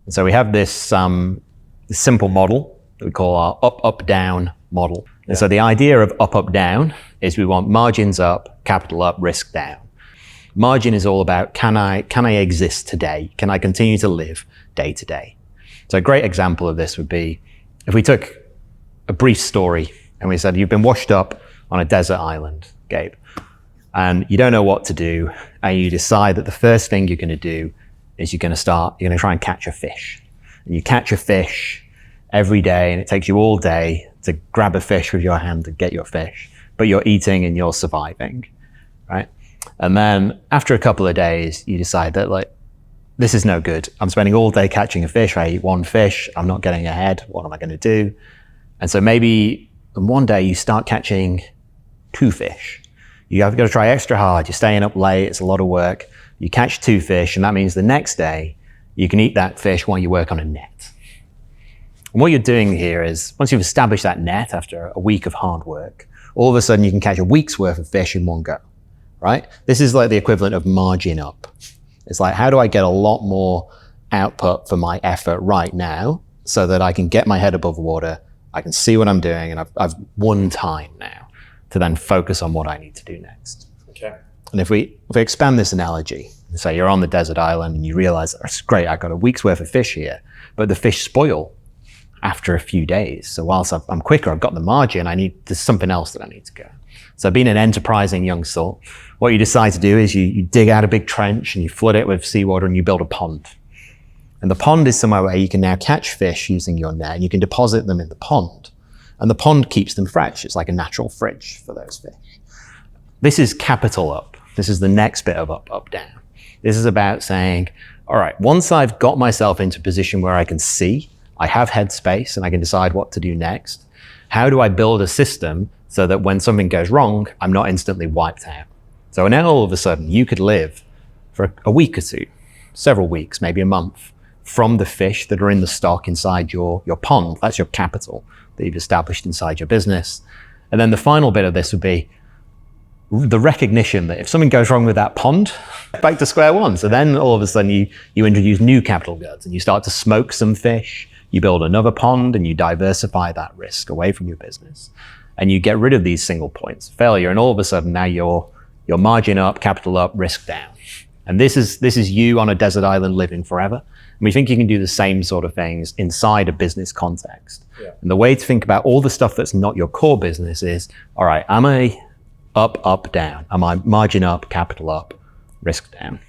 So we have this simple model that we call our up, up, down model. And so the idea of up, up, down is we want margins up, capital up, risk down. Margin is all about, can I exist today? Can I continue to live day to day? So a great example of this would be if we took a brief story and we said, you've been washed up on a desert island, Gabe, and you don't know what to do, and you decide that the first thing you're going to do is you're going to try and catch a fish. And you catch a fish every day, and it takes you all day to grab a fish with your hand and get your fish, but you're eating and you're surviving, right? And then after a couple of days, you decide that, like, this is no good. I'm spending all day catching a fish. I eat one fish. I'm not getting ahead. What am I going to do? And so maybe one day you start catching 2 fish. You have got to try extra hard. You're staying up late. It's a lot of work. You catch 2 fish, and that means the next day you can eat that fish while you work on a net. And what you're doing here is, once you've established that net after a week of hard work, all of a sudden you can catch a week's worth of fish in one go, right? This is like the equivalent of margin up. It's like, how do I get a lot more output for my effort right now so that I can get my head above water, I can see what I'm doing, and I've won time now to then focus on what I need to do next. Okay. And if we expand this analogy, say you're on the desert island and you realize, it's great, I've got a week's worth of fish here, but the fish spoil after a few days. So whilst I'm quicker, I've got the margin, there's something else that I need to go. So being an enterprising young soul, what you decide to do is you dig out a big trench and you flood it with seawater and you build a pond. And the pond is somewhere where you can now catch fish using your net, and you can deposit them in the pond. And the pond keeps them fresh. It's like a natural fridge for those fish. This is capital up. This is the next bit of up, up, down. This is about saying, all right, once I've got myself into a position where I can see, I have headspace and I can decide what to do next, how do I build a system so that when something goes wrong, I'm not instantly wiped out? So now all of a sudden you could live for a week or two, several weeks, maybe a month, from the fish that are in the stock inside your pond. That's your capital that you've established inside your business. And then the final bit of this would be the recognition that if something goes wrong with that pond, back to square one. So then all of a sudden you introduce new capital goods and you start to smoke some fish, you build another pond, and you diversify that risk away from your business. And you get rid of these single points of failure, and all of a sudden now you're margin up, capital up, risk down. And this is you on a desert island living forever. And we think you can do the same sort of things inside a business context. Yeah. And the way to think about all the stuff that's not your core business is, all right, am I up, up, down? Am I margin up, capital up, risk down?